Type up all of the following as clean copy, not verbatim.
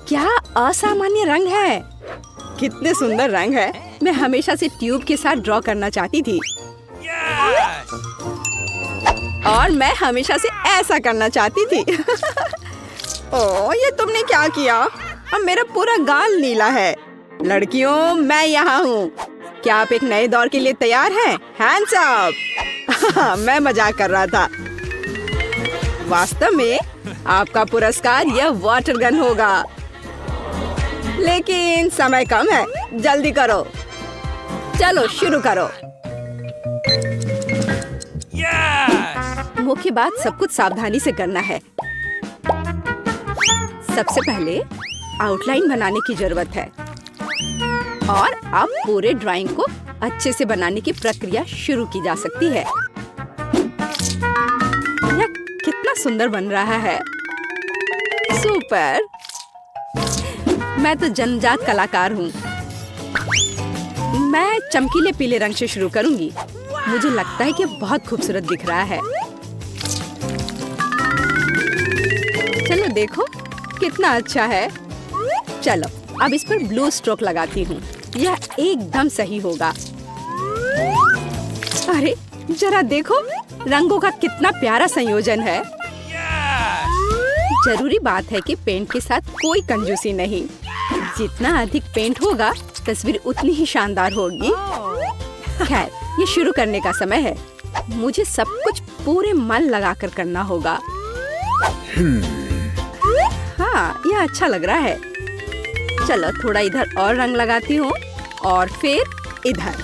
क्या असामान्य रंग है। कितने सुंदर रंग है। मैं हमेशा से ट्यूब के साथ ड्रॉ करना चाहती थी। और मैं हमेशा से ऐसा करना चाहती थी। ओह, ये तुमने क्या किया? अब मेरा पूरा गाल नीला है। लड़कियों, मैं यहाँ हूँ। क्या आप एक नए दौर के लिए तैयार हैं? Hands up. मैं मजाक कर रहा था। वास्तव में आपका पुरस्कार यह वाटर गन होगा। लेकिन समय कम है, जल्दी करो। चलो शुरू करो। मुख्य बात सब कुछ सावधानी से करना है। सबसे पहले आउटलाइन बनाने की जरूरत है और अब पूरे ड्राइंग को अच्छे से बनाने की प्रक्रिया शुरू की जा सकती है। यह कितना सुंदर बन रहा है। सुपर। मैं तो जन्मजात कलाकार हूँ। मैं चमकीले पीले रंग से शुरू करूंगी। मुझे लगता है कि बहुत खूबसूरत दिख रहा है। चलो देखो कितना अच्छा है। चलो अब इस पर ब्लू स्ट्रोक लगाती हूँ। यह एकदम सही होगा। अरे जरा देखो, रंगों का कितना प्यारा संयोजन है। जरूरी बात है कि पेंट के साथ कोई कंजूसी नहीं। जितना अधिक पेंट होगा, तस्वीर उतनी ही शानदार होगी। खैर, ये शुरू करने का समय है। मुझे सब कुछ पूरे मन लगाकर करना होगा। हाँ, यह अच्छा लग रहा है। चलो थोड़ा इधर और रंग लगाती हूँ और फिर इधर।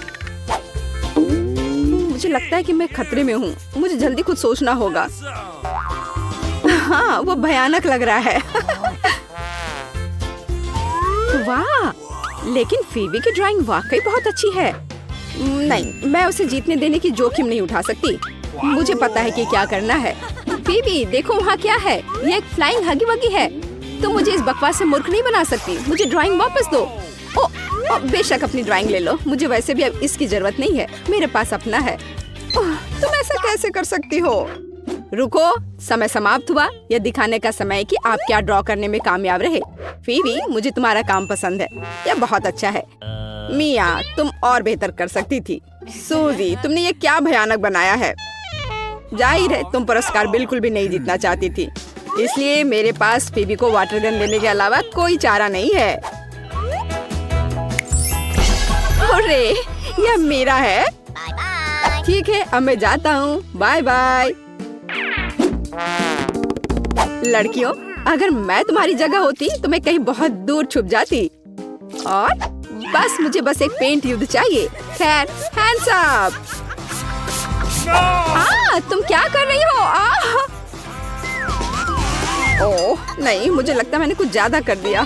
मुझे लगता है कि मैं खतरे में हूँ। मुझे जल्दी कुछ सोचना होगा। हाँ, वो भयानक लग रहा है। वाह, लेकिन फीबी की ड्राइंग वाकई बहुत अच्छी है। नहीं, मैं उसे जीतने देने की जोखिम नहीं उठा सकती। मुझे पता है कि क्या करना है। फीबी, देखो वहाँ क्या है। ये एक फ्लाइंग हगी वगी है। तुम मुझे इस बकवास से मूर्ख नहीं बना सकती। मुझे ड्राइंग वापस दो। ओ, बेशक अपनी ड्राइंग ले लो। मुझे वैसे भी अब इसकी जरूरत नहीं है। मेरे पास अपना है। तुम ऐसा कैसे कर सकती हो? रुको, समय समाप्त हुआ। यह दिखाने का समय है कि आप क्या ड्रॉ करने में कामयाब रहे। फीबी, मुझे तुम्हारा काम पसंद है। यह बहुत अच्छा है। मिया, तुम और बेहतर कर सकती थी। सूजी, तुमने ये क्या भयानक बनाया है। जाहिर है तुम पुरस्कार बिल्कुल भी नहीं जीतना चाहती थी, इसलिए मेरे पास फीबी को वाटर गन देने के अलावा कोई चारा नहीं है। अरे, यह मेरा है। ठीक है, अब मैं जाता हूँ। Bye bye. लड़कियों, अगर मैं तुम्हारी जगह होती तो मैं कहीं बहुत दूर छुप जाती और मुझे बस एक पेंट युद्ध चाहिए। खैर, हैंड्स अप। तुम क्या कर रही हो? ओह नहीं, मुझे लगता मैंने कुछ ज्यादा कर दिया।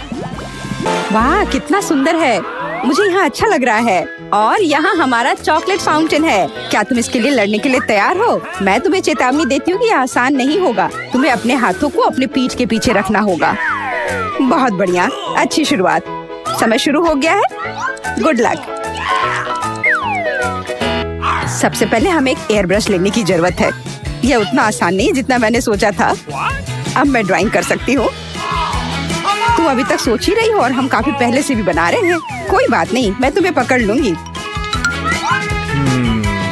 वाह, कितना सुंदर है। मुझे यहाँ अच्छा लग रहा है। और यहाँ हमारा चॉकलेट फाउंटेन है। क्या तुम इसके लिए लड़ने के लिए तैयार हो? मैं तुम्हें चेतावनी देती हूँ कि यह आसान नहीं होगा। तुम्हें अपने हाथों को अपने पीठ के पीछे रखना होगा। बहुत बढ़िया, अच्छी शुरुआत। समय शुरू हो गया है। Good luck. सबसे पहले हमें एक एयर ब्रश लेने की जरूरत है। यह उतना आसान नहीं जितना मैंने सोचा था। अब मैं ड्राइंग कर सकती हूँ। तुम अभी तक सोच ही रही हो और हम काफी पहले से भी बना रहे हैं। कोई बात नहीं, मैं तुम्हें पकड़ लूंगी।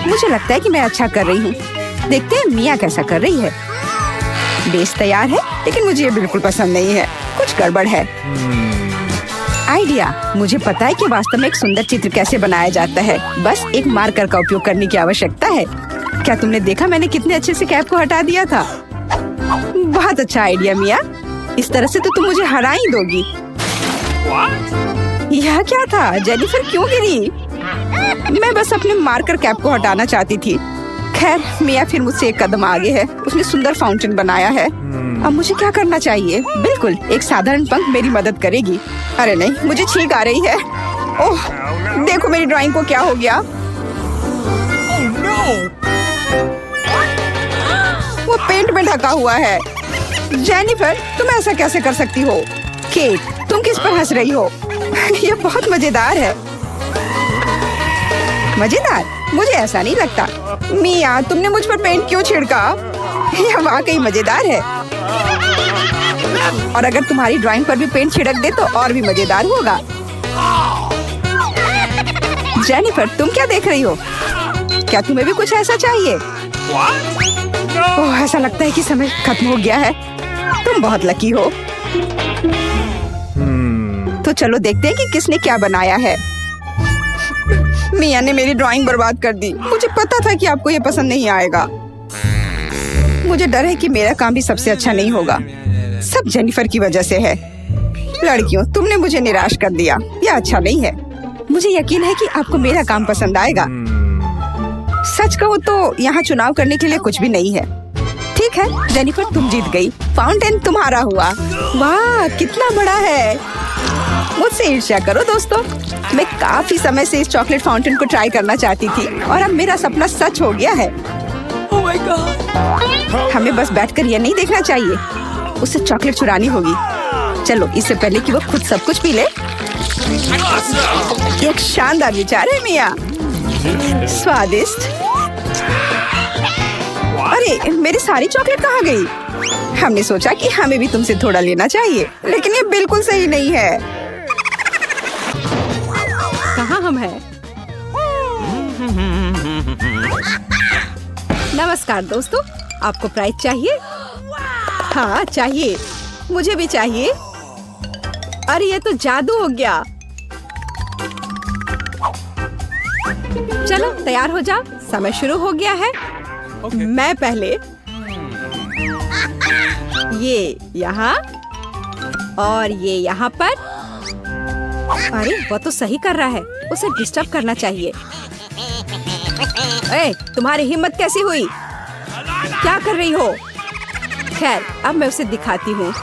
मुझे लगता है कि मैं अच्छा कर रही हूँ। देखते हैं मिया कैसा कर रही है। बेस तैयार है, लेकिन मुझे ये बिल्कुल पसंद नहीं है। कुछ गड़बड़ है। आइडिया, मुझे पता है कि वास्तव में एक सुंदर चित्र कैसे बनाया जाता है। बस एक मार्कर का उपयोग करने की आवश्यकता है। क्या तुमने देखा मैंने कितने अच्छे से कैप को हटा दिया था? बहुत अच्छा आइडिया मिया। इस तरह से तो तुम मुझे हरा ही दोगी। यह क्या था? जेनिफर क्यों गिरी? मैं बस अपने मार्कर कैप को हटाना चाहती थी। खैर, मिया फिर मुझसे एक कदम आगे है। उसने सुंदर फाउंटेन बनाया है। अब मुझे क्या करना चाहिए? बिल्कुल, एक साधारण पंख मेरी मदद करेगी। अरे नहीं, मुझे छींक आ रही है। ओह, देखो मेरी ड्राइंग को क्या हो गया। वो पेंट में ढका हुआ है। जेनिफर, तुम ऐसा कैसे कर सकती हो? केट, तुम किस पर हंस रही हो? ये बहुत मजेदार है। मजेदार? मुझे ऐसा नहीं लगता। मिया, तुमने मुझ पर पेंट क्यों छिड़का? यह वाकई मजेदार है। और अगर तुम्हारी ड्राइंग पर भी पेंट छिड़क दे तो और भी मजेदार होगा। जेनिफर, तुम क्या देख रही हो? क्या तुम्हें भी कुछ ऐसा चाहिए? ओह, ऐसा लगता है कि समय खत्म हो गया है। तुम बहुत लकी हो। तो चलो देखते हैं कि किसने क्या बनाया है। मिया ने मेरी ड्राइंग बर्बाद कर दी। मुझे पता था कि आपको ये पसंद नहीं आएगा। मुझे डर है कि मेरा काम भी सबसे अच्छा नहीं होगा। सब जेनिफर की वजह से है। लड़कियों, तुमने मुझे निराश कर दिया। यह अच्छा नहीं है। मुझे यकीन है कि आपको मेरा काम पसंद आएगा। सच कहूँ तो यहाँ चुनाव करने के लिए कुछ भी नहीं है। ठीक है जेनिफर, तुम जीत गई। फाउंटेन तुम्हारा हुआ। वाह, कितना बड़ा है। मुझसे ईर्ष्या करो दोस्तों। मैं काफी समय से इस चॉकलेट फाउंटेन को ट्राई करना चाहती थी और अब मेरा सपना सच हो गया है। Oh my God! हमें बस बैठकर यह नहीं देखना चाहिए, उसे चॉकलेट चुरानी होगी। चलो, इससे पहले कि वो खुद सब कुछ पी ले। एक शानदार विचार है मिया। स्वादिष्ट। अरे, मेरी सारी चॉकलेट कहाँ गई? हमने सोचा कि हमें भी तुमसे थोड़ा लेना चाहिए, लेकिन ये बिल्कुल सही नहीं है। कहाँ हम हैं? नमस्कार दोस्तों, आपको प्राइज चाहिए? हाँ चाहिए, मुझे भी चाहिए। अरे ये तो जादू हो गया। चलो तैयार हो जाओ, समय शुरू हो गया है। मैं पहले ये यहाँ और ये यहाँ पर। अरे वो तो सही कर रहा है, उसे डिस्टर्ब करना चाहिए। ए, तुम्हारी हिम्मत कैसी हुई? क्या कर रही हो? खैर, अब मैं उसे दिखाती हूँ।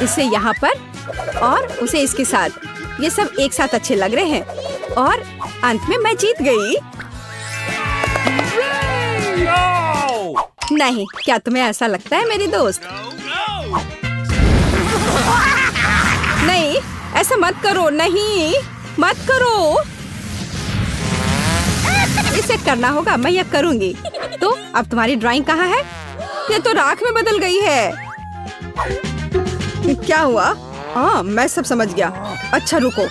इसे यहाँ पर और उसे इसके साथ। ये सब एक साथ अच्छे लग रहे हैं और अंत में मैं जीत गई। नहीं, क्या तुम्हें ऐसा लगता है मेरी दोस्त? नहीं, ऐसा मत करो। नहीं, मत करो। इसे करना होगा, मैं यह करूंगी। तो अब तुम्हारी ड्राइंग कहाँ है? ये तो राख में बदल गई है। क्या हुआ? हाँ, मैं सब समझ गया। अच्छा रुको,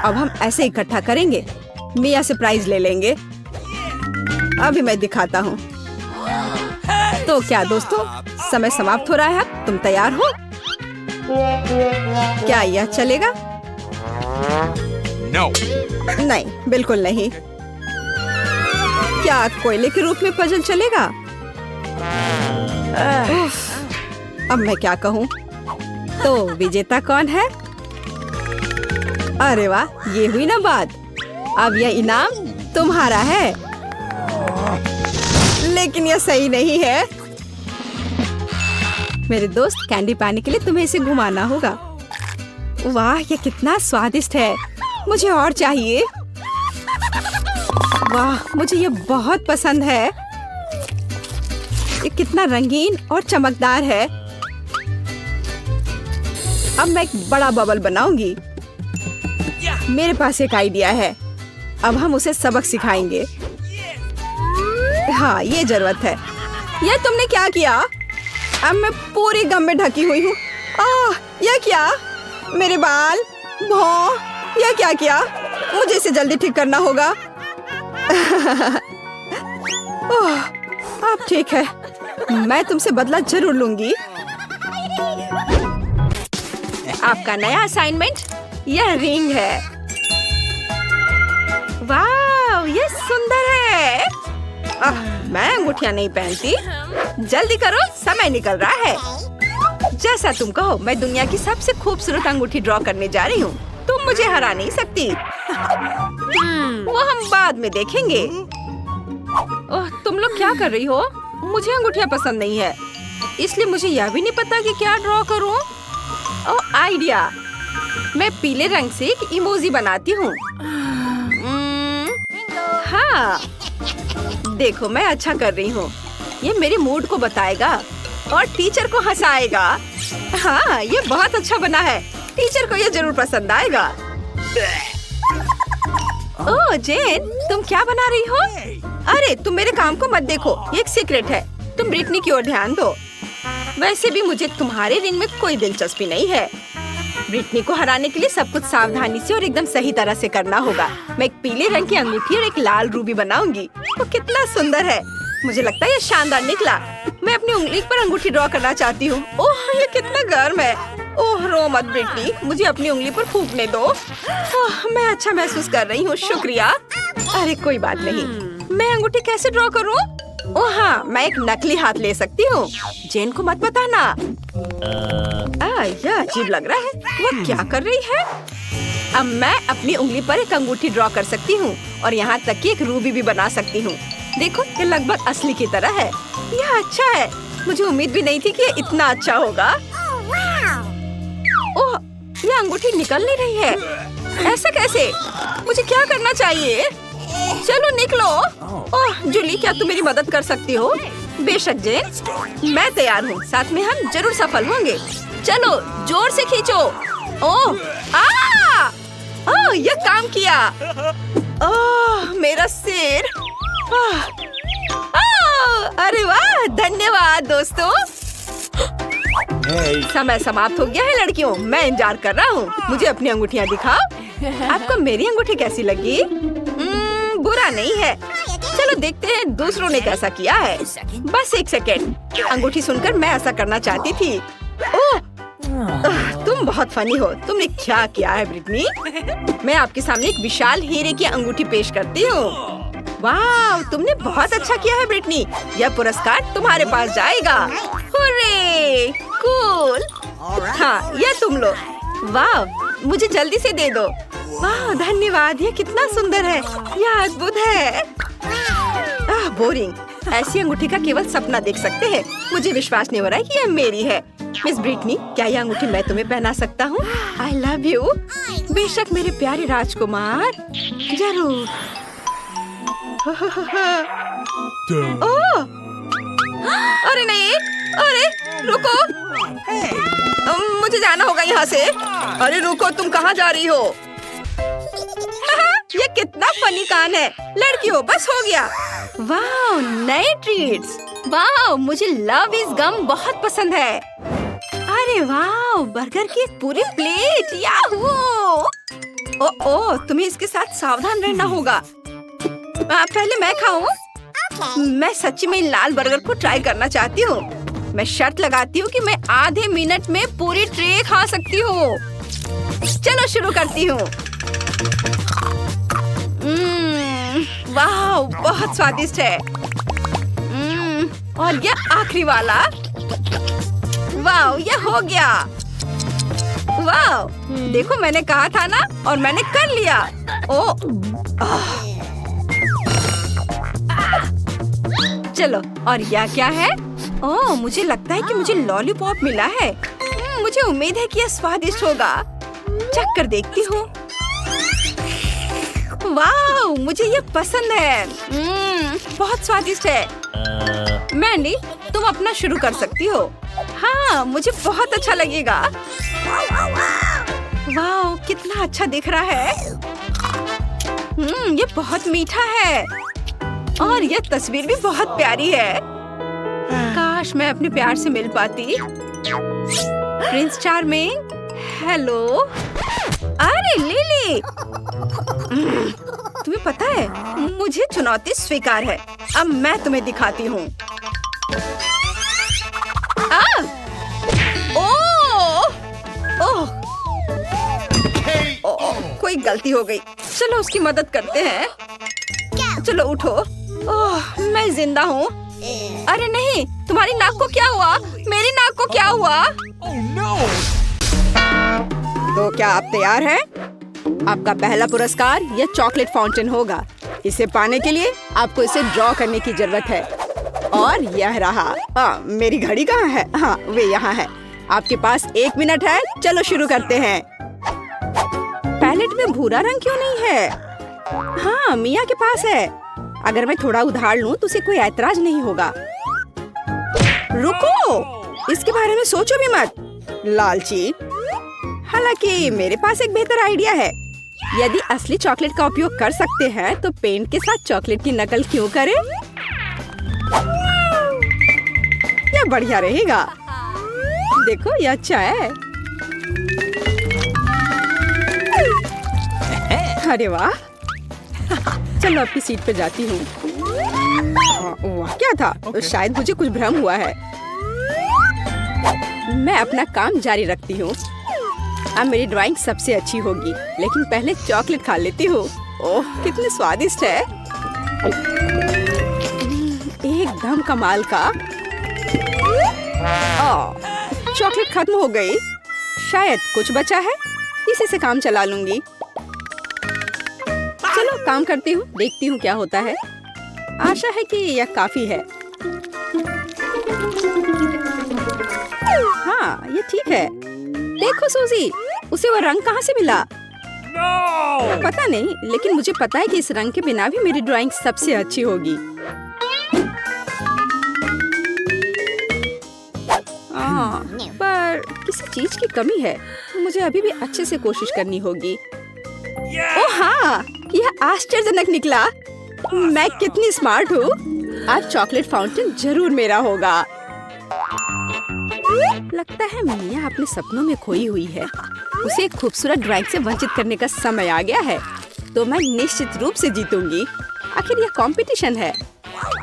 अब हम ऐसे इकट्ठा करेंगे। मिया से प्राइज ले लेंगे। अभी मैं दिखाता हूँ। तो क्या दोस्तों, समय समाप्त हो रहा है। तुम तैयार हो? क्या यह चलेगा? No. नहीं, बिल्कुल नहीं। क्या कोयले के रूप में पजल चलेगा? अब मैं क्या कहूँ? तो विजेता कौन है? अरे वाह, ये हुई ना बात। अब यह इनाम तुम्हारा है। लेकिन यह सही नहीं है। मेरे दोस्त, कैंडी पाने के लिए तुम्हें इसे घुमाना होगा। वाह, ये कितना स्वादिष्ट है। मुझे और चाहिए। वाह, मुझे ये बहुत पसंद है। ये कितना रंगीन और चमकदार है। अब मैं एक बड़ा बबल बनाऊंगी। मेरे पास एक आइडिया है। अब हम उसे सबक सिखाएंगे। हाँ, ये जरूरत है। ये तुमने क्या किया? अब मैं पूरी गम में ढकी हुई हूँ। यह क्या? मेरे बाल, भौं, यह क्या किया? मुझे इसे जल्दी ठीक करना होगा। ओह, अब ठीक है। मैं तुमसे बदला जरूर लूंगी। आपका नया असाइनमेंट यह रिंग है। वाह, ये सुंदर है। मैं अंगूठियां नहीं पहनती। जल्दी करो, समय निकल रहा है। जैसा तुम कहो, मैं दुनिया की सबसे खूबसूरत अंगूठी ड्रॉ करने जा रही हूँ। तुम मुझे हरा नहीं सकती। वो हम बाद में देखेंगे। ओह, तुम लोग क्या कर रही हो? मुझे अंगूठियां पसंद नहीं है, इसलिए मुझे यह भी नहीं पता कि क्या ड्रॉ करूं। ओह, आइडिया। मैं पीले रंग से एक इमोजी बनाती हूँ। हाँ, देखो मैं अच्छा कर रही हूँ। ये मेरे मूड को बताएगा और टीचर को हंसाएगा। हाँ, ये बहुत अच्छा बना है। टीचर को ये जरूर पसंद आएगा। ओह जेन, तुम क्या बना रही हो? अरे तुम मेरे काम को मत देखो, ये एक सीक्रेट है। तुम ब्रिटनी की ओर ध्यान दो। वैसे भी मुझे तुम्हारे रिंग में कोई दिलचस्पी नहीं है। ब्रिटनी को हराने के लिए सब कुछ सावधानी से और एकदम सही तरह से करना होगा। मैं एक पीले रंग की अंगूठी और एक लाल रूबी बनाऊंगी। वो कितना सुंदर है। मुझे लगता है ये शानदार निकला। मैं अपनी उंगली पर अंगूठी ड्रॉ करना चाहती हूँ। ओह, ये कितना गर्म है। ओह, रो मत ब्रिटनी, मुझे अपनी उंगली पर फूंकने दो। ओह, मैं अच्छा महसूस कर रही हूँ, शुक्रिया। अरे कोई बात नहीं। मैं अंगूठी कैसे ड्रॉ करूँ? ओह हाँ, मैं एक नकली हाथ ले सकती हूँ। जेन को मत बताना। यह अजीब लग रहा है। वो क्या कर रही है? अब मैं अपनी उंगली पर एक अंगूठी ड्रॉ कर सकती हूँ और यहाँ तक कि एक रूबी भी बना सकती हूँ। देखो, ये लगभग असली की तरह है। यह अच्छा है। मुझे उम्मीद भी नहीं थी कि ये इतना अच्छा होगा। ओह, ये अंगूठी निकल नहीं रही है। ऐसा कैसे? मुझे क्या करना चाहिए? चलो निकलो। ओह जूली, क्या तुम मेरी मदद कर सकती हो? बेशक जेन, मैं तैयार हूँ। साथ में हम जरूर सफल होंगे। चलो जोर से खींचो। ओह, यह काम किया। ओह, मेरा सिर। अरे वाह, धन्यवाद दोस्तों। समय समाप्त हो गया है लड़कियों। मैं इंतजार कर रहा हूँ। मुझे अपनी अंगूठियाँ दिखाओ। आपको मेरी अंगूठी कैसी लगी? बुरा नहीं है। चलो देखते हैं दूसरों ने कैसा किया है। बस एक सेकेंड। अंगूठी सुनकर मैं ऐसा करना चाहती थी। ओह, तुम बहुत फनी हो। तुमने क्या किया है ब्रिटनी? मैं आपके सामने एक विशाल हीरे की अंगूठी पेश करती हूँ। वाह, तुमने बहुत अच्छा किया है ब्रिटनी। यह पुरस्कार तुम्हारे पास जाएगा। Hurray, cool. हाँ, यह तुम लो। वाह, मुझे जल्दी से दे दो। वाह, धन्यवाद। ये कितना सुंदर है। यह अद्भुत है। बोरिंग। ऐसी अंगूठी का केवल सपना देख सकते हैं। मुझे विश्वास नहीं हो रहा है कि यह मेरी है। मिस ब्रिटनी, क्या यह अंगूठी मैं तुम्हें पहना सकता हूँ? I love you. बेशक मेरे प्यारे राजकुमार, जरूर। ओह, अरे नहीं, अरे रुको। मुझे जाना होगा यहाँ से। अरे रुको, तुम कहाँ जा रही हो? ये कितना फनी कान है। लड़कियों, बस हो गया। वाह, नए ट्रीट्स। वाह, मुझे लव इज गम बहुत पसंद है। अरे वाह, बर्गर की एक पूरी प्लेट। याहू! ओह, तुम्हें इसके साथ सावधान रहना होगा। पहले मैं खाऊं? मैं सच्ची में लाल बर्गर को ट्राई करना चाहती हूँ। मैं शर्त लगाती हूँ कि मैं आधे मिनट में पूरी ट्रे खा सकती हूँ। चलो शुरू करती हूँ। वाह, बहुत स्वादिष्ट है। और यह आखिरी वाला। वाह, यह हो गया। वाह, देखो मैंने कहा था ना, और मैंने कर लिया। चलो, और यह क्या है? ओह, मुझे लगता है कि मुझे लॉलीपॉप मिला है। मुझे उम्मीद है कि यह स्वादिष्ट होगा। चख कर देखती हूँ। वाह, मुझे ये पसंद है। बहुत स्वादिष्ट है। मैंडी, तुम अपना शुरू कर सकती हो। हाँ, मुझे बहुत अच्छा लगेगा। वाह, कितना अच्छा दिख रहा है। ये बहुत मीठा है और ये तस्वीर भी बहुत प्यारी है। काश मैं अपने प्यार से मिल पाती। Prince charming, hello. अरे लिली, तुम्हें पता है मुझे चुनौती स्वीकार है। अब मैं तुम्हें दिखाती हूँ। कोई गलती हो गई। चलो उसकी मदद करते हैं। चलो उठो। ओह, मैं जिंदा हूँ। अरे नहीं, तुम्हारी नाक को क्या हुआ? मेरी नाक को क्या हुआ? तो क्या आप तैयार हैं? आपका पहला पुरस्कार यह चॉकलेट फाउंटेन होगा। इसे पाने के लिए आपको इसे ड्रॉ करने की जरूरत है। और यह रहा। मेरी घड़ी कहाँ है? हाँ, वे यहाँ है। आपके पास 1 मिनट है। चलो शुरू करते हैं। पैलेट में भूरा रंग क्यों नहीं है? हाँ, मिया के पास है। अगर मैं थोड़ा उधार लूं तो उसे कोई ऐतराज नहीं होगा। रुको, इसके बारे में सोचो भी मत, लालची। हालांकि मेरे पास एक बेहतर आइडिया है। यदि असली चॉकलेट का उपयोग कर सकते हैं तो पेंट के साथ चॉकलेट की नकल क्यों करें? यह बढ़िया रहेगा। देखो ये अच्छा है। अरे वाह, चलो अपनी सीट पे जाती हूँ। वाह क्या था? शायद मुझे कुछ भ्रम हुआ है। मैं अपना काम जारी रखती हूँ। अब मेरी ड्राइंग सबसे अच्छी होगी, लेकिन पहले चॉकलेट खा लेती हूँ। ओह कितनी स्वादिष्ट है, एकदम कमाल का। चॉकलेट खत्म हो गई। शायद कुछ बचा है, इसी से काम चला लूंगी। चलो काम करती हूँ, देखती हूँ क्या होता है। आशा है कि यह काफी है। हाँ ये ठीक है। देखो सूजी, उसे वो रंग कहाँ से मिला? पता नहीं, लेकिन मुझे पता है कि इस रंग के बिना भी मेरी ड्राइंग सबसे अच्छी होगी। पर किसी चीज की कमी है। मुझे अभी भी अच्छे से कोशिश करनी होगी। ओह हाँ, यह आश्चर्यजनक निकला। मैं कितनी स्मार्ट हूँ। आज चॉकलेट फाउंटेन जरूर मेरा होगा। लगता है मिया अपने सपनों में खोई हुई है। उसे एक खूबसूरत ड्राइंग से वंचित करने का समय आ गया है, तो मैं निश्चित रूप से जीतूंगी। आखिर यह कंपटीशन है।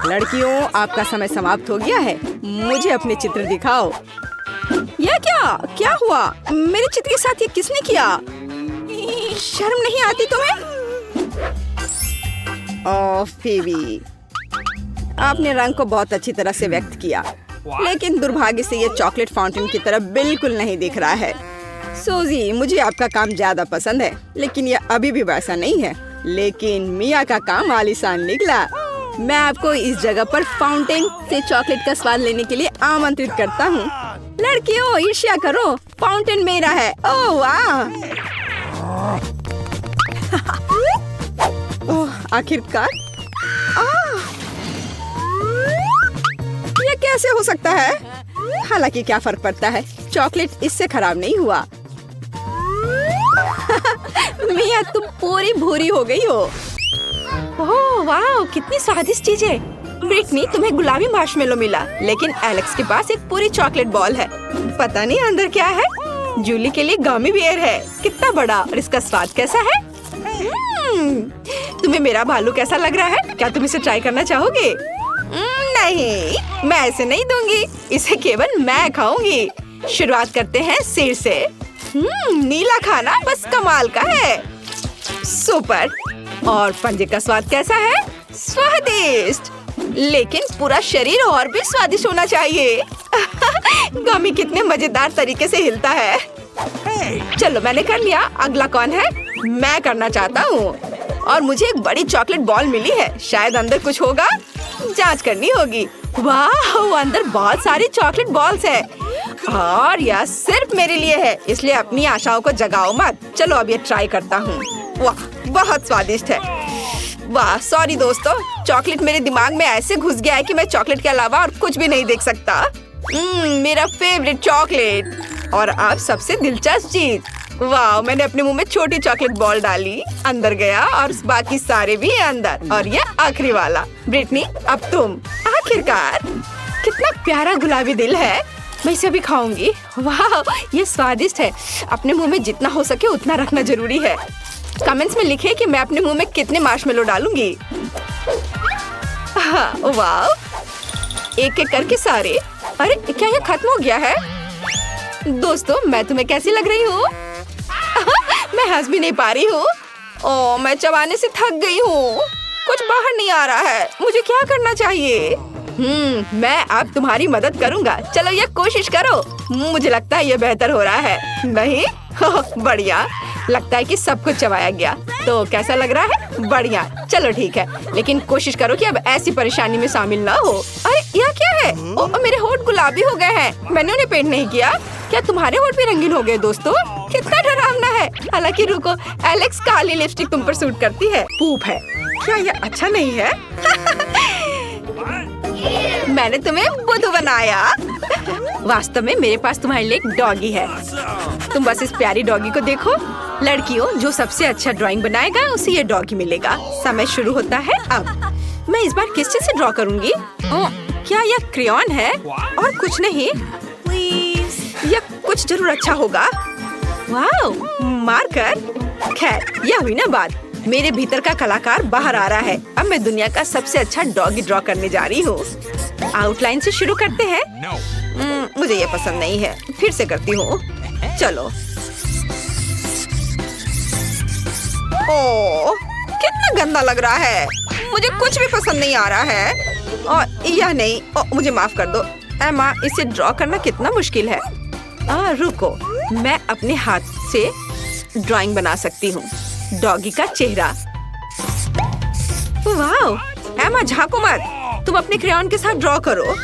लड़कियों, आपका समय समाप्त हो गया है। मुझे अपने चित्र दिखाओ। यह क्या हुआ? मेरे चित्र के साथ ये किसने किया? शर्म नहीं आती तुम्हें? ओह फीबी, आपने रंग को बहुत अच्छी तरह से व्यक्त किया, लेकिन दुर्भाग्य से ये चॉकलेट फाउंटेन की तरह बिल्कुल नहीं दिख रहा है। सूजी, मुझे आपका काम ज्यादा पसंद है, लेकिन यह अभी भी वैसा नहीं है। लेकिन मिया का काम आलीशान निकला। मैं आपको इस जगह पर फाउंटेन से चॉकलेट का स्वाद लेने के लिए आमंत्रित करता हूँ। लड़कियों, ईर्ष्या करो, फाउंटेन मेरा है। ओह वाह, ओह आखिरकार। ये कैसे हो सकता है? हालांकि क्या फर्क पड़ता है, चॉकलेट इससे खराब नहीं हुआ। मिया तुम पूरी भूरी हो गई हो। ओह वाह, कितनी स्वादिष्ट चीज है। ब्रिटनी, तुम्हें गुलाबी मार्शमेलो मिला, लेकिन एलेक्स के पास एक पूरी चॉकलेट बॉल है। पता नहीं अंदर क्या है। जूली के लिए गमी बियर है, कितना बड़ा, और इसका स्वाद कैसा है? तुम्हें मेरा भालू कैसा लग रहा है? क्या तुम इसे ट्राई करना चाहोगे? नहीं, मैं ऐसे नहीं दूंगी। इसे केवल मैं खाऊंगी। शुरुआत करते हैं सिर से। नीला खाना बस कमाल का है। सुपर। और पंजे का स्वाद कैसा है? स्वादिष्ट, लेकिन पूरा शरीर और भी स्वादिष्ट होना चाहिए। गमी कितने मजेदार तरीके से हिलता है। चलो मैंने कर लिया। अगला कौन है? मैं करना चाहता हूँ। और मुझे एक बड़ी चॉकलेट बॉल मिली है। शायद अंदर कुछ होगा, जांच करनी होगी। वाह, अंदर बहुत सारी चॉकलेट बॉल्स है, और यह सिर्फ मेरे लिए है, इसलिए अपनी आशाओं को जगाओ मत। चलो अब ये ट्राई करता हूँ। वाह, बहुत स्वादिष्ट है। वाह, सॉरी दोस्तों, चॉकलेट मेरे दिमाग में ऐसे घुस गया है कि मैं चॉकलेट के अलावा और कुछ भी नहीं देख सकता। मेरा फेवरेट चॉकलेट। और अब सबसे दिलचस्प चीज, वाह, मैंने अपने मुंह में छोटी चॉकलेट बॉल डाली, अंदर गया, और बाकी सारे भी हैं अंदर, और ये आखिरी वाला। ब्रिटनी, अब तुम। आखिरकार, कितना प्यारा गुलाबी दिल है। मैं इसे भी खाऊंगी। वाह, ये स्वादिष्ट है। अपने मुंह में जितना हो सके उतना रखना जरूरी है। कमेंट्स में लिखे कि मैं अपने मुंह में कितने मार्शमेलो डालूंगी। हाँ, वाह, एक एक करके सारे। अरे क्या ये खत्म हो गया है? दोस्तों, मैं तुम्हें कैसी लग रही हूँ? मैं हंस भी नहीं पा रही हूँ। ओह, मैं चबाने से थक गई हूँ। कुछ बाहर नहीं आ रहा है। मुझे क्या करना चाहिए? मैं अब तुम्हारी मदद करूँगा। चलो ये कोशिश करो। मुझे लगता है ये बेहतर हो रहा है। नहीं? बढ़िया, लगता है कि सब कुछ चबाया गया। तो कैसा लग रहा है? बढ़िया। चलो ठीक है, लेकिन कोशिश करो कि अब ऐसी परेशानी में शामिल ना हो। अरे यह क्या है? ओह, मेरे होंठ गुलाबी हो गए हैं। मैंने उन्हें पेंट नहीं किया। क्या तुम्हारे होंठ भी रंगीन हो गए? दोस्तों, कितना डरावना है। हालांकि रुको, एलेक्स, काली लिपस्टिक तुम पर सूट करती है। पूप है। क्या यह अच्छा नहीं है? मैंने तुम्हें बुद्धू बनाया। वास्तव में मेरे पास तुम्हारे लिए एक डॉगी है। तुम बस इस प्यारी डॉगी को देखो। लड़कियों, जो सबसे अच्छा ड्राइंग बनाएगा उसे ये डॉगी मिलेगा। समय शुरू होता है अब। मैं इस बार किस चीज से ड्रॉ करूंगी? क्या यह क्रेयॉन है और कुछ नहीं? यह जरूर अच्छा होगा। Wow, marker. खैर, यह हुई ना बात। मेरे भीतर का कलाकार बाहर आ रहा है। अब मैं दुनिया का सबसे अच्छा डॉगी ड्रॉ करने जा रही हूँ। आउटलाइन से शुरू करते हैं। मुझे ये पसंद नहीं है, फिर से करती हूँ। चलो। ओह, कितना गंदा लग रहा है। मुझे कुछ भी पसंद नहीं आ रहा है। और यह नहीं, मुझे माफ कर दो एमा, इसे ड्रॉ करना कितना मुश्किल है। रुको, मैं अपने हाथ से ड्राइंग बना सकती हूँ। डॉगी का चेहरा। वाह, एमा झांको मत, तुम अपने क्रेयॉन के साथ ड्रॉ करो।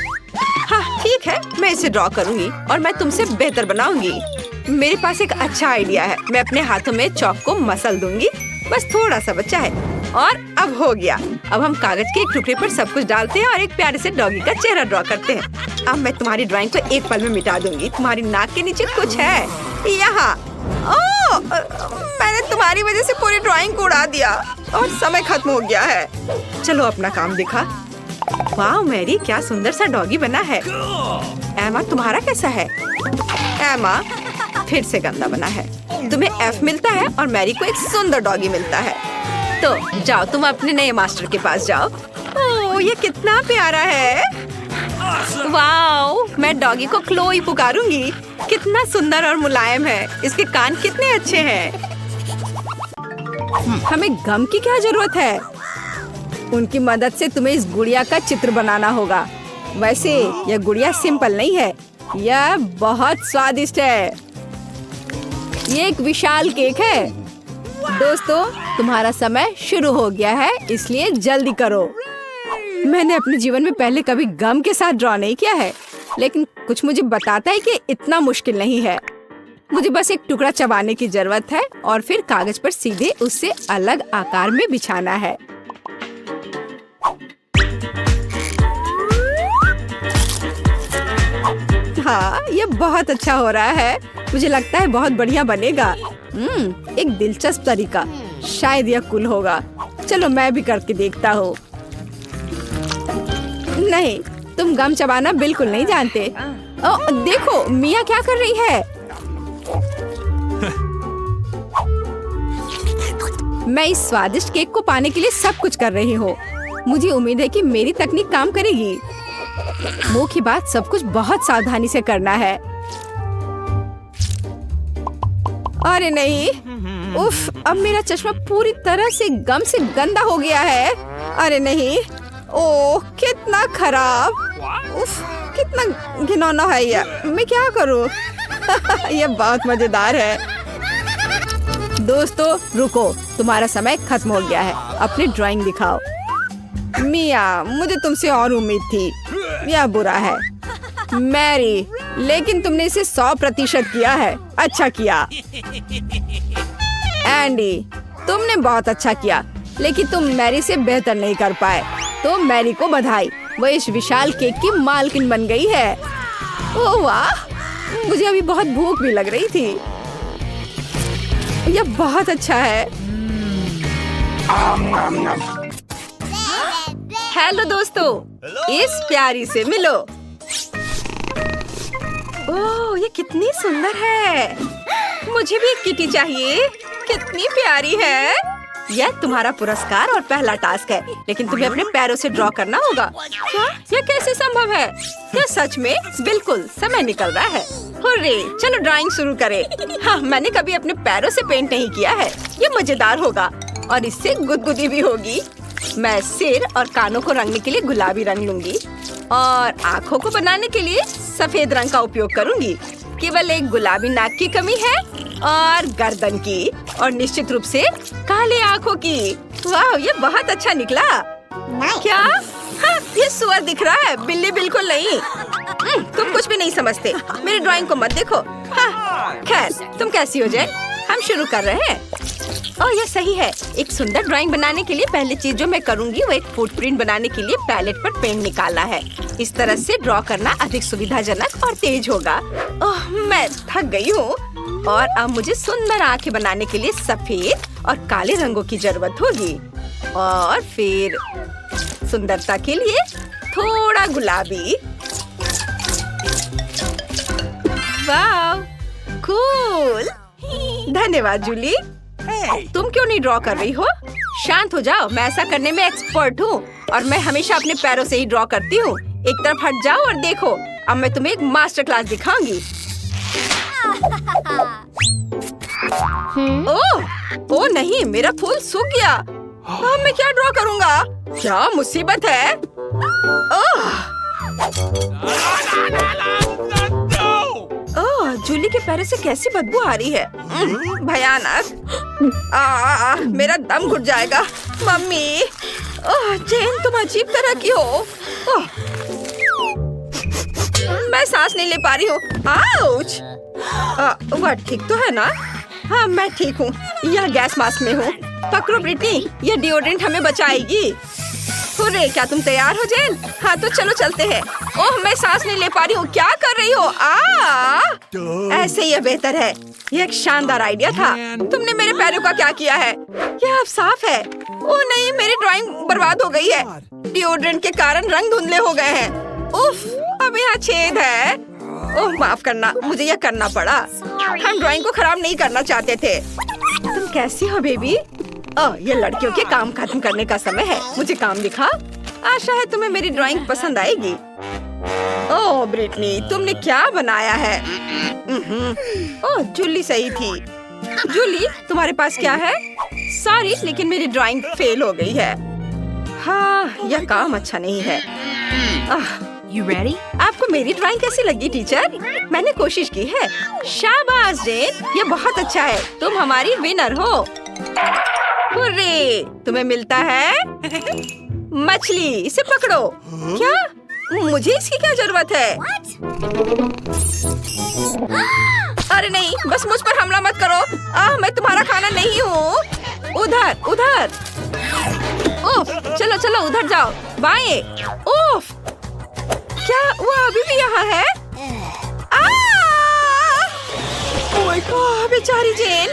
हाँ ठीक है, मैं इसे ड्रॉ करूंगी और मैं तुमसे बेहतर बनाऊंगी। मेरे पास एक अच्छा आइडिया है। मैं अपने हाथों में चॉक को मसल दूंगी। बस थोड़ा सा बचा है और अब हो गया। अब हम कागज के एक टुकड़े पर सब कुछ डालते हैं और एक प्यारे से डॉगी का चेहरा ड्रॉ करते हैं। अब मैं तुम्हारी ड्राइंग को एक पल में मिटा दूंगी। तुम्हारी नाक के नीचे कुछ है यहाँ। ओह, मैंने तुम्हारी वजह से पूरी ड्राइंग को उड़ा दिया और समय खत्म हो गया है। चलो अपना काम दिखा। वाह मैरी, क्या सुंदर सा डॉगी बना है। एमा, तुम्हारा कैसा है? एमा, फिर से गंदा बना है। तुम्हें F मिलता है और मैरी को एक सुंदर डॉगी मिलता है। तो जाओ, तुम अपने नए मास्टर के पास जाओ। ओह, ये कितना प्यारा है। वाओ, मैं डॉगी को क्लोई पुकारूंगी। कितना सुंदर और मुलायम है। इसके कान कितने अच्छे हैं। हमें गम की क्या जरूरत है? उनकी मदद से तुम्हें इस गुड़िया का चित्र बनाना होगा। वैसे यह गुड़िया सिंपल नहीं है, यह बहुत स्वादिष्ट है। ये एक विशाल केक है। दोस्तों, तुम्हारा समय शुरू हो गया है, इसलिए जल्दी करो। मैंने अपने जीवन में पहले कभी गम के साथ ड्रॉ नहीं किया है, लेकिन कुछ मुझे बताता है कि इतना मुश्किल नहीं है। मुझे बस एक टुकड़ा चबाने की जरूरत है और फिर कागज पर सीधे उससे अलग आकार में बिछाना है। हाँ, ये बहुत अच्छा हो रहा है। मुझे लगता है बहुत बढ़िया बनेगा। एक दिलचस्प तरीका। शायद यह कूल होगा। चलो मैं भी करके देखता हूँ। नहीं, तुम गम चबाना बिल्कुल नहीं जानते। देखो मिया क्या कर रही है। मैं इस स्वादिष्ट केक को पाने के लिए सब कुछ कर रही हूँ। मुझे उम्मीद है कि मेरी तकनीक काम करेगी। मुख्य बात, सब कुछ बहुत सावधानी से करना है। अरे नहीं, उफ, अब मेरा चश्मा पूरी तरह से गम से गंदा हो गया है। अरे नहीं, ओह कितना खराब। उफ, कितना घिनौना है यह। मैं क्या करूं? यह बहुत मजेदार है। दोस्तों रुको, तुम्हारा समय खत्म हो गया है। अपनी ड्राइंग दिखाओ। मिया, मुझे तुमसे और उम्मीद थी। यह बुरा है। मैरी, लेकिन तुमने इसे 100% किया है। अच्छा किया। एंडी, तुमने बहुत अच्छा किया, लेकिन तुम मैरी से बेहतर नहीं कर पाए। तो मैरी को बधाई, वो इस विशाल केक की मालकिन बन गई है। ओह वाह, मुझे अभी बहुत भूख भी लग रही थी। यह बहुत अच्छा है। हेलो दोस्तों, इस प्यारी से मिलो। ओह, ये कितनी सुंदर है। मुझे भी एक किटी चाहिए। कितनी प्यारी है। यह तुम्हारा पुरस्कार और पहला टास्क है, लेकिन तुम्हें अपने पैरों से ड्रॉ करना होगा। क्या? यह कैसे संभव है? क्या सच में? बिल्कुल, समय निकल रहा है। हुर्रे, चलो ड्राइंग शुरू करें। हाँ, मैंने कभी अपने पैरों से पेंट नहीं किया है। ये मजेदार होगा और इससे गुदगुदी भी होगी। मैं सिर और कानों को रंगने के लिए गुलाबी रंग लूंगी और आँखों को बनाने के लिए सफेद रंग का उपयोग करूंगी। केवल एक गुलाबी नाक की कमी है और गर्दन की, और निश्चित रूप से काले आँखों की। वाह, ये बहुत अच्छा निकला। क्या? हाँ, ये सुअर दिख रहा है, बिल्ली बिल्कुल नहीं। तुम कुछ भी नहीं समझते। मेरी ड्राइंग को मत देखो। हाँ, खैर, तुम कैसी हो जाए, हम शुरू कर रहे हैं। ओह, ये सही है। एक सुंदर ड्राइंग बनाने के लिए पहली चीज जो मैं करूंगी वो एक फुटप्रिंट बनाने के लिए पैलेट पर पेंट निकालना है। इस तरह से ड्रॉ करना अधिक सुविधाजनक और तेज होगा। ओह, मैं थक गई हूँ और अब मुझे सुंदर आंखें बनाने के लिए सफेद और काले रंगों की जरूरत होगी, और फिर सुंदरता के लिए थोड़ा गुलाबी। वाह, कूल। धन्यवाद जूली। तुम क्यों नहीं ड्रॉ कर रही हो? शांत हो जाओ, मैं ऐसा करने में एक्सपर्ट हूँ और मैं हमेशा अपने पैरों से ही ड्रॉ करती हूँ। एक तरफ हट जाओ और देखो, अब मैं तुम्हें एक मास्टर क्लास दिखाऊंगी। ओह नहीं, मेरा फूल सूख गया। अब मैं क्या ड्रॉ करूँगा? क्या मुसीबत है? जूली के पैरों से कैसी बदबू आ रही है? भयानक। मेरा दम घुट जाएगा। मम्मी, जेन तुम अजीब तरह की हो। मैं सांस नहीं ले पा रही हूँ। आउच! वह ठीक तो है ना? हाँ, मैं ठीक हूँ। यह गैस मास्क में हूँ। पकड़ो ब्रिटनी, यह डिओड्रेंट हमें बचाएगी। हुर्रे, क्या तुम तैयार हो जेन? हाँ तो चलो चलते हैं। ओह, मैं सांस नहीं ले पा रही हूँ। क्या कर रही हो? ऐसे ही बेहतर है। यह एक शानदार आइडिया था। तुमने मेरे पैरों का क्या किया है? यह अब साफ है। ओह नहीं, मेरी ड्राइंग बर्बाद हो गई है। डिओड्रेंट के कारण रंग धुंधले हो गए हैं। उफ, अब यहाँ छेद है। ओह माफ करना, मुझे यह करना पड़ा। हम ड्राइंग को खराब नहीं करना चाहते थे। तुम कैसी हो बेबी? ये लड़कियों के काम खत्म करने का समय है। मुझे काम दिखा। आशा है तुम्हें मेरी ड्राइंग पसंद आएगी। ओह ब्रिटनी, तुमने क्या बनाया है? ओह, जूली सही थी। जूली, तुम्हारे पास क्या है? सॉरी, लेकिन मेरी ड्राइंग फेल हो गई है। हाँ, यह काम अच्छा नहीं है। You ready? आपको मेरी ड्राइंग कैसी लगी टीचर? मैंने कोशिश की है। शाबाश जेन, ये बहुत अच्छा है। तुम हमारी विनर हो। हुर्रे, तुम्हें मिलता है मछली। इसे पकड़ो। क्या? मुझे इसकी क्या जरूरत है? अरे नहीं, बस मुझ पर हमला मत करो। मैं तुम्हारा खाना नहीं हूँ। उधर उधर। उफ, चलो चलो उधर जाओ। बाएं। उफ, क्या वो अभी भी यहाँ है? Oh my God! बेचारी जेन।